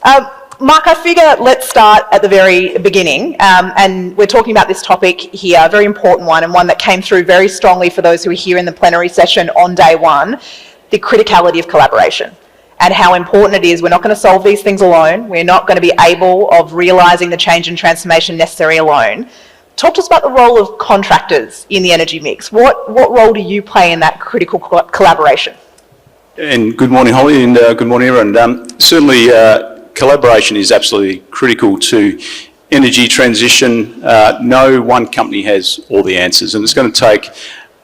Mark, I figure let's start at the very beginning, and we're talking about this topic here, a very important one, and one that came through very strongly for those who were here in the plenary session on day one, the criticality of collaboration and how important it is. We're not going to solve these things alone. We're not going to be able of realising the change and transformation necessary alone. Talk to us about the role of contractors in the energy mix. What role do you play in that critical collaboration? And good morning, Holly, and good morning, everyone. Certainly, collaboration is absolutely critical to energy transition. No one company has all the answers, and it's going to take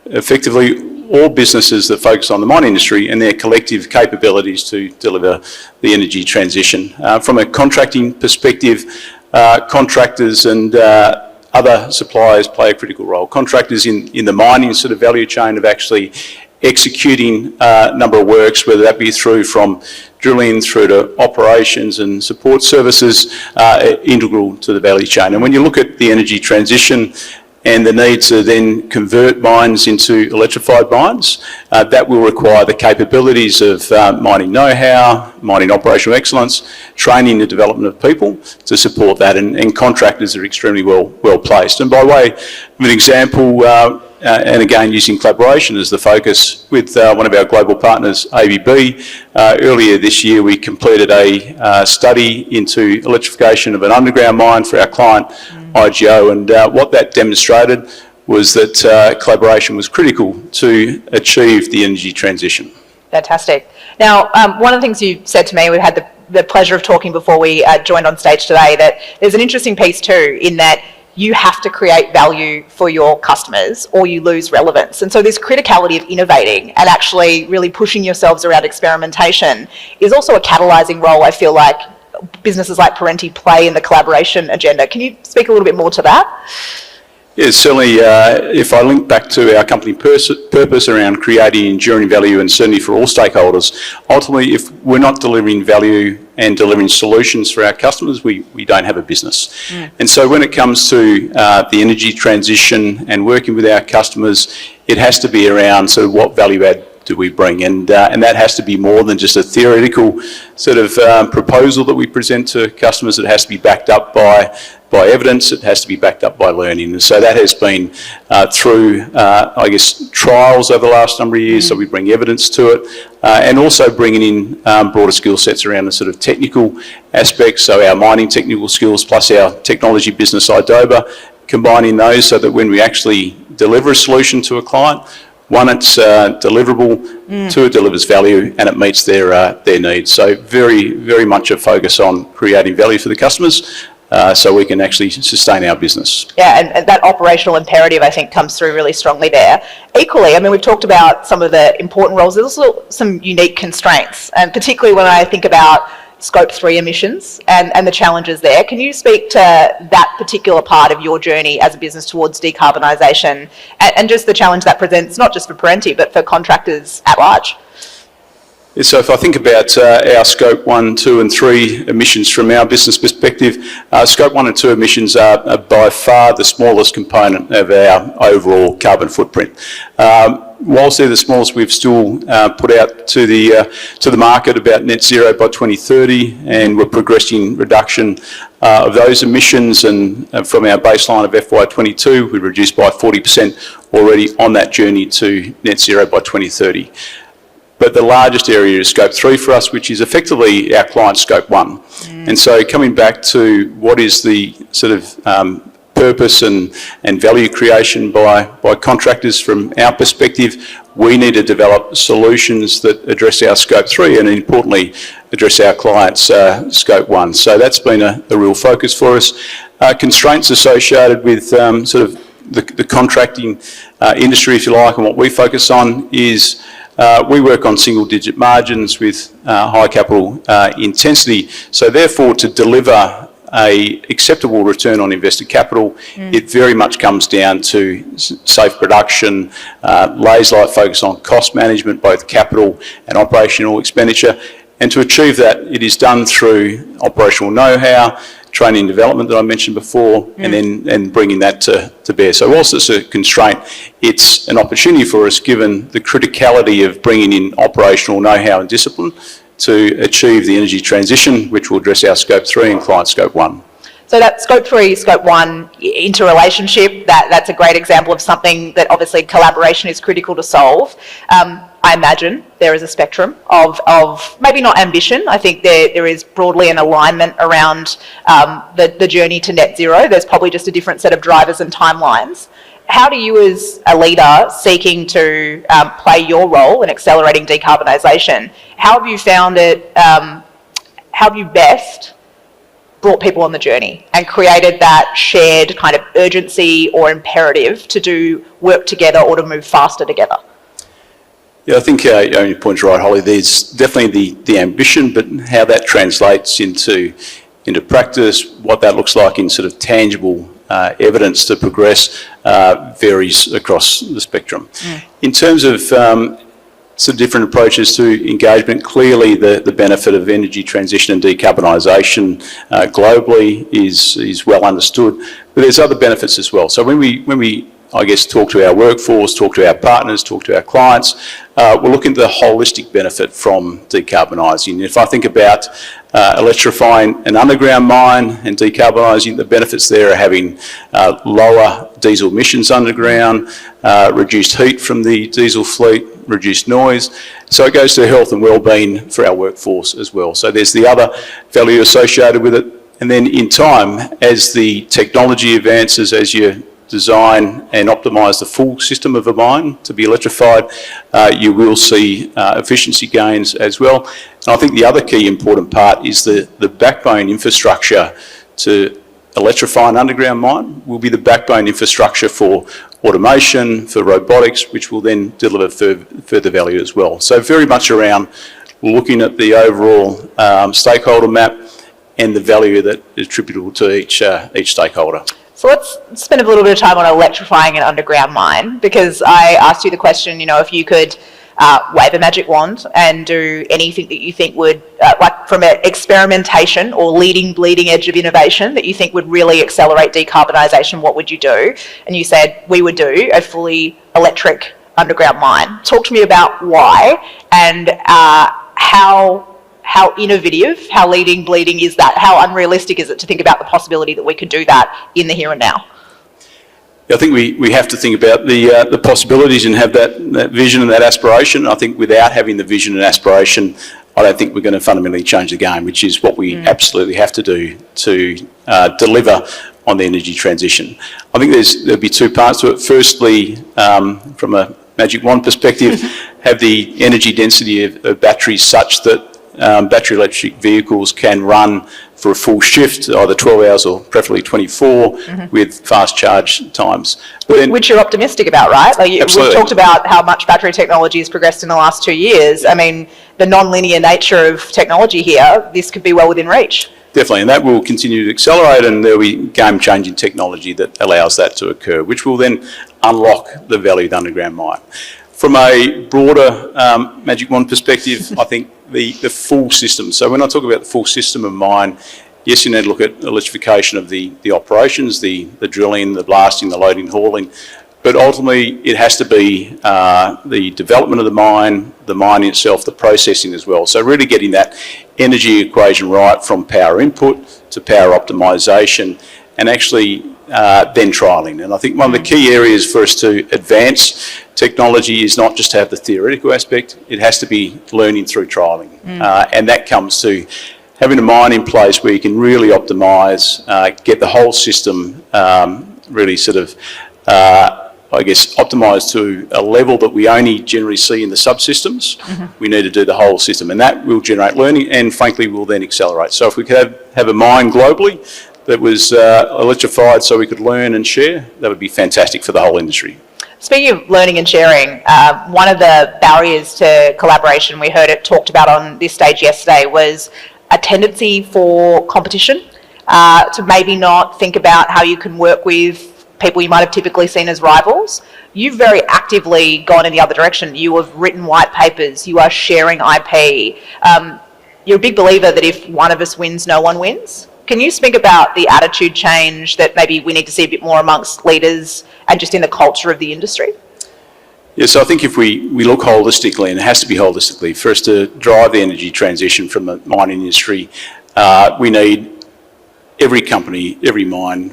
effectively all businesses that focus on the mining industry and their collective capabilities to deliver the energy transition. From a contracting perspective, contractors and other suppliers play a critical role. Contractors in the mining sort of value chain of actually executing a number of works, whether that be from drilling through to operations and support services, integral to the value chain. And when you look at the energy transition and the need to then convert mines into electrified mines, that will require the capabilities of mining know-how, mining operational excellence, training and development of people to support that, and contractors are extremely well placed. And by way of an example, and again using collaboration as the focus with one of our global partners, ABB. Earlier this year we completed a study into electrification of an underground mine for our client, IGO, and what that demonstrated was that collaboration was critical to achieve the energy transition. Fantastic. Now, one of the things you said to me, we had the pleasure of talking before we joined on stage today, that there's an interesting piece too in that you have to create value for your customers or you lose relevance. And so this criticality of innovating and actually really pushing yourselves around experimentation is also a catalysing role, I feel like, businesses like Perenti play in the collaboration agenda. Can you speak a little bit more to that? Yes, certainly. If I link back to our company purpose around creating enduring value and certainty for all stakeholders, ultimately, if we're not delivering value and delivering solutions for our customers, we don't have a business. And so when it comes to the energy transition and working with our customers, it has to be around sort of what value add do we bring, and that has to be more than just a theoretical sort of proposal that we present to customers. It has to be backed up by evidence. It has to be backed up by learning. And so that has been through, I guess, trials over the last number of years. So we bring evidence to it, and also bringing in broader skill sets around the sort of technical aspects. So our mining technical skills plus our technology business, idoba, combining those so that when we actually deliver a solution to a client, one, it's deliverable, two, it delivers value and it meets their needs. So very, very much a focus on creating value for the customers so we can actually sustain our business. Yeah, and that operational imperative, I think, comes through really strongly there. Equally, I mean, we've talked about some of the important roles. There's also some unique constraints, and particularly when I think about Scope 3 emissions and the challenges there. Can you speak to that particular part of your journey as a business towards decarbonisation and just the challenge that presents, not just for Perenti, but for contractors at large? Yeah, so if I think about our Scope 1, 2 and 3 emissions from our business perspective, Scope 1 and 2 emissions are by far the smallest component of our overall carbon footprint. Whilst they're the smallest, we've still put out to the market about net zero by 2030, and we're progressing reduction of those emissions. And from our baseline of FY22, we reduced by 40% already on that journey to net zero by 2030. But the largest area is Scope 3 for us, which is effectively our client Scope 1. And so coming back to what is the sort of purpose and value creation by contractors from our perspective, we need to develop solutions that address our Scope 3 and importantly address our clients' Scope 1. So that's been a real focus for us. Constraints associated with sort of the contracting industry, if you like, and what we focus on is we work on single-digit margins with high capital intensity. So therefore, to deliver a acceptable return on invested capital, it very much comes down to safe production, laser-like focus on cost management, both capital and operational expenditure. And to achieve that, it is done through operational know-how, training and development that I mentioned before, and then bringing that to bear. So whilst it's a constraint, it's an opportunity for us given the criticality of bringing in operational know-how and discipline to achieve the energy transition, which will address our Scope 3 and client Scope 1. So that Scope 3, Scope 1 interrelationship, that's a great example of something that obviously collaboration is critical to solve. I imagine there is a spectrum of maybe not ambition. I think there is broadly an alignment around the journey to net zero. There's probably just a different set of drivers and timelines. How do you as a leader seeking to play your role in accelerating decarbonisation, how have you found it, how have you best brought people on the journey and created that shared kind of urgency or imperative to do work together or to move faster together? Yeah, I think your point's right, Holly. There's definitely the ambition, but how that translates into practice, what that looks like in sort of tangible evidence to progress varies across the spectrum. In terms of some different approaches to engagement, clearly the benefit of energy transition and decarbonisation globally is well understood, but there's other benefits as well. So when we I guess talk to our workforce, talk to our partners, talk to our clients, we're looking at the holistic benefit from decarbonising. If I think about electrifying an underground mine and decarbonising, the benefits there are having lower diesel emissions underground, reduced heat from the diesel fleet, reduced noise. So it goes to health and wellbeing for our workforce as well. So there's the other value associated with it. And then in time, as the technology advances, as you design and optimise the full system of a mine to be electrified, you will see efficiency gains as well. And I think the other key important part is the backbone infrastructure to electrify an underground mine will be the backbone infrastructure for automation, for robotics, which will then deliver further value as well. So very much around looking at the overall stakeholder map and the value that is attributable to each stakeholder. So let's spend a little bit of time on electrifying an underground mine, because I asked you the question, if you could wave a magic wand and do anything that you think would, like from an experimentation or bleeding edge of innovation that you think would really accelerate decarbonisation, what would you do? And you said, we would do a fully electric underground mine. Talk to me about why and how innovative, how bleeding is that? How unrealistic is it to think about the possibility that we could do that in the here and now? I think we have to think about the possibilities and have that vision and that aspiration. I think without having the vision and aspiration, I don't think we're going to fundamentally change the game, which is what we absolutely have to do to deliver on the energy transition. I think there'll be two parts to it. Firstly, from a magic wand perspective, have the energy density of batteries such that battery electric vehicles can run for a full shift, either 12 hours or preferably 24, with fast charge times. Which you're optimistic about, right? We've talked about how much battery technology has progressed in the last 2 years. I mean, the non-linear nature of technology here, this could be well within reach. Definitely, and that will continue to accelerate, and there'll be game-changing technology that allows that to occur, which will then unlock the value of the underground mine. From a broader magic wand perspective, I think the full system. So when I talk about the full system of mine, yes, you need to look at electrification of the operations, the drilling, the blasting, the loading, hauling, but ultimately it has to be the development of the mine itself, the processing as well. So really getting that energy equation right from power input to power optimisation, and actually then trialling. And I think one of the key areas for us to advance technology is not just to have the theoretical aspect, it has to be learning through trialling. And that comes to having a mine in place where you can really optimise, get the whole system really sort of, I guess, optimised to a level that we only generally see in the subsystems. We need to do the whole system, and that will generate learning and frankly will then accelerate. So if we could have a mine globally that was electrified so we could learn and share, that would be fantastic for the whole industry. Speaking of learning and sharing, one of the barriers to collaboration, we heard it talked about on this stage yesterday, was a tendency for competition, to maybe not think about how you can work with people you might have typically seen as rivals. You've very actively gone in the other direction. You have written white papers, you are sharing IP. You're a big believer that if one of us wins, no one wins. Can you speak about the attitude change that maybe we need to see a bit more amongst leaders and just in the culture of the industry? Yeah, so I think if we look holistically, and it has to be holistically, for us to drive the energy transition from the mining industry, we need every company, every mine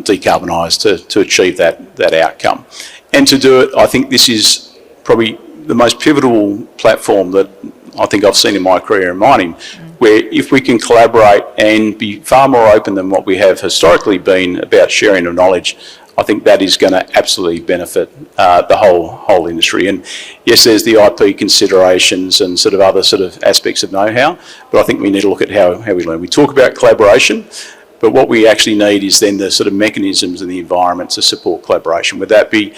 decarbonised to achieve that outcome. And to do it, I think this is probably the most pivotal platform that I think I've seen in my career in mining, where if we can collaborate and be far more open than what we have historically been about sharing of knowledge, I think that is going to absolutely benefit the whole industry. And yes, there's the IP considerations and sort of other sort of aspects of know-how, but I think we need to look at how we learn. We talk about collaboration, but what we actually need is then the sort of mechanisms and the environment to support collaboration. Would that be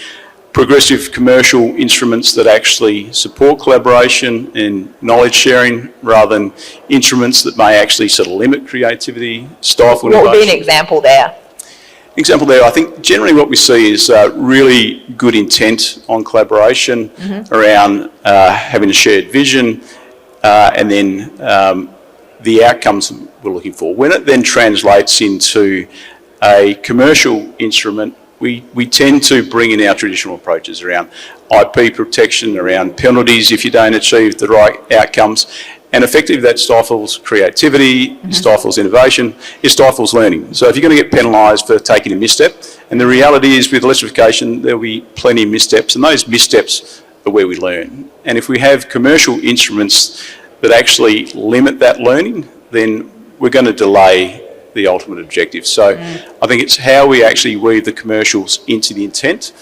progressive commercial instruments that actually support collaboration and knowledge sharing rather than instruments that may actually sort of limit creativity, stifle innovation? What would be an example there? Example there, I think generally what we see is really good intent on collaboration around having a shared vision and then the outcomes we're looking for. When it then translates into a commercial instrument, we tend to bring in our traditional approaches around IP protection, around penalties if you don't achieve the right outcomes, and effectively that stifles creativity, stifles innovation, it stifles learning. So if you're going to get penalised for taking a misstep, and the reality is with electrification there'll be plenty of missteps, and those missteps are where we learn. And if we have commercial instruments that actually limit that learning, then we're going to delay the ultimate objective. So I think it's how we actually weave the commercials into the intent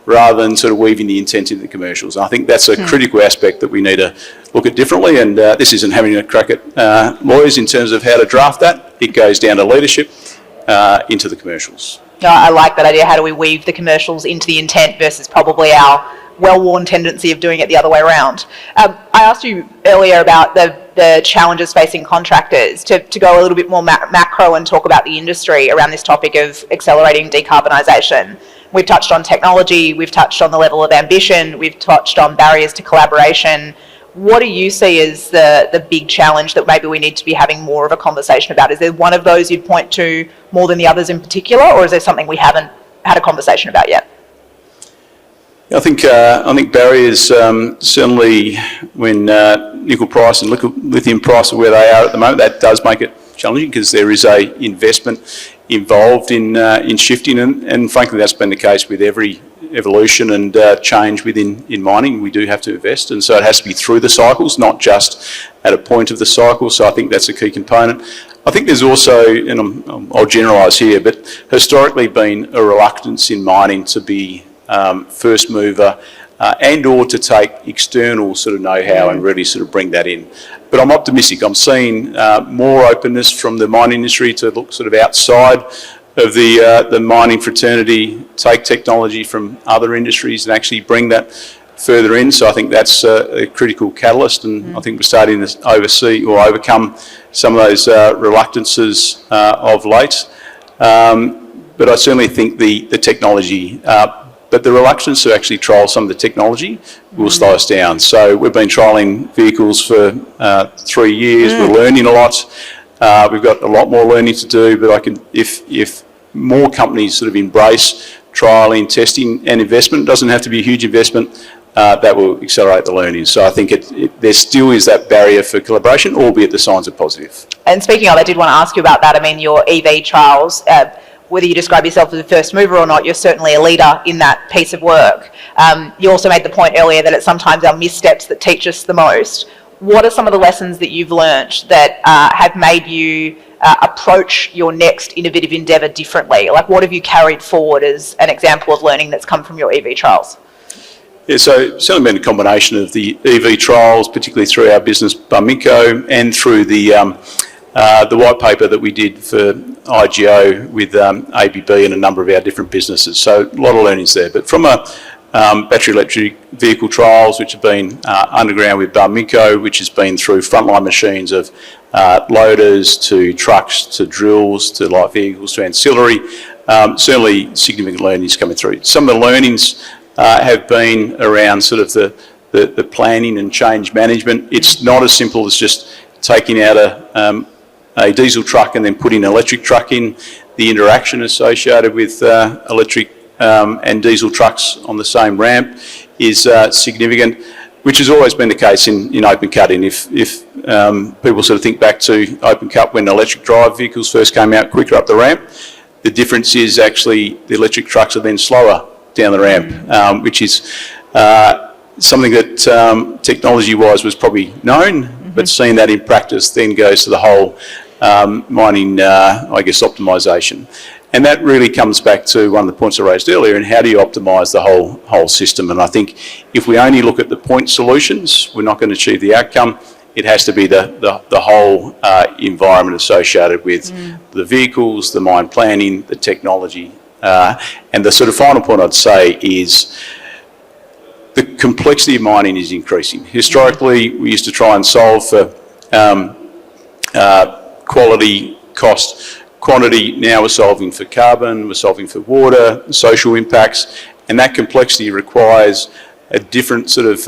rather than sort of weaving the intent into the commercials. And I think that's a critical aspect that we need to look at differently, and this isn't having a crack at lawyers in terms of how to draft that. It goes down to leadership into the commercials. No, I like that idea. How do we weave the commercials into the intent versus probably our well-worn tendency of doing it the other way around? I asked you earlier about the challenges facing contractors. To go a little bit more macro and talk about the industry around this topic of accelerating decarbonisation. We've touched on technology, we've touched on the level of ambition, we've touched on barriers to collaboration. What do you see as the big challenge that maybe we need to be having more of a conversation about? Is there one of those you'd point to more than the others in particular, or is there something we haven't had a conversation about yet? I think barriers, certainly when nickel price and lithium price are where they are at the moment, that does make it challenging because there is a investment involved in shifting, and frankly that's been the case with every evolution and change in mining. We do have to invest, and so it has to be through the cycles, not just at a point of the cycle. So I think that's a key component. I think there's also, and I'll generalise here, but historically been a reluctance in mining to be first mover and or to take external sort of know-how and really sort of bring that in. But I'm optimistic. I'm seeing more openness from the mining industry to look sort of outside of the mining fraternity, take technology from other industries and actually bring that further in. So I think that's a critical catalyst, and I think we're starting to overcome some of those reluctances of late. But I certainly think the technology, but the reluctance to actually trial some of the technology will slow us down. So we've been trialling vehicles for 3 years. We're learning a lot. We've got a lot more learning to do, but if more companies sort of embrace trialling, testing and investment, it doesn't have to be a huge investment, that will accelerate the learning. So I think there still is that barrier for collaboration, albeit the signs are positive. And speaking of, I did want to ask you about that. I mean, your EV trials, whether you describe yourself as a first mover or not, you're certainly a leader in that piece of work. You also made the point earlier that it's sometimes our missteps that teach us the most. What are some of the lessons that you've learnt that have made you approach your next innovative endeavour differently? Like, what have you carried forward as an example of learning that's come from your EV trials? Yeah, so it's certainly been a combination of the EV trials, particularly through our business Barminco and through the white paper that we did for IGO with ABB and a number of our different businesses. So a lot of learnings there. But from a battery electric vehicle trials, which have been underground with Barminco, which has been through frontline machines of loaders to trucks to drills to light vehicles to ancillary, certainly significant learnings coming through. Some of the learnings have been around sort of the planning and change management. It's not as simple as just taking out a diesel truck and then putting an electric truck in. The interaction associated with electric and diesel trucks on the same ramp is significant, which has always been the case in open cutting. If people sort of think back to open cut when electric drive vehicles first came out quicker up the ramp, the difference is actually the electric trucks are then slower down the ramp, which is something that technology-wise was probably known, but seeing that in practice then goes to the whole mining, I guess, optimisation. And that really comes back to one of the points I raised earlier, and how do you optimise the whole system? And I think if we only look at the point solutions, we're not going to achieve the outcome. It has to be the whole environment associated with the vehicles, the mine planning, the technology. And the sort of final point I'd say is the complexity of mining is increasing. Historically, we used to try and solve for quality, cost, quantity. Now we're solving for carbon, we're solving for water, social impacts, and that complexity requires a different sort of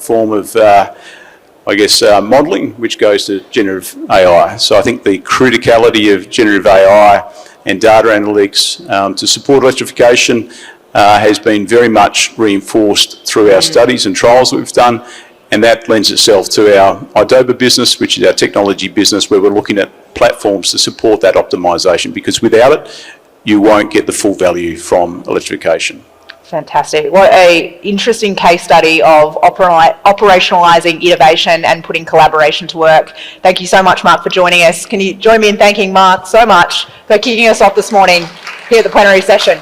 form of, I guess, modelling, which goes to generative AI. So I think the criticality of generative AI and data analytics to support electrification has been very much reinforced through our studies and trials that we've done, and that lends itself to our idoba business, which is our technology business, where we're looking at platforms to support that optimisation, because without it, you won't get the full value from electrification. Fantastic. What an interesting case study of operationalising innovation and putting collaboration to work. Thank you so much, Mark, for joining us. Can you join me in thanking Mark so much for kicking us off this morning here at the plenary session?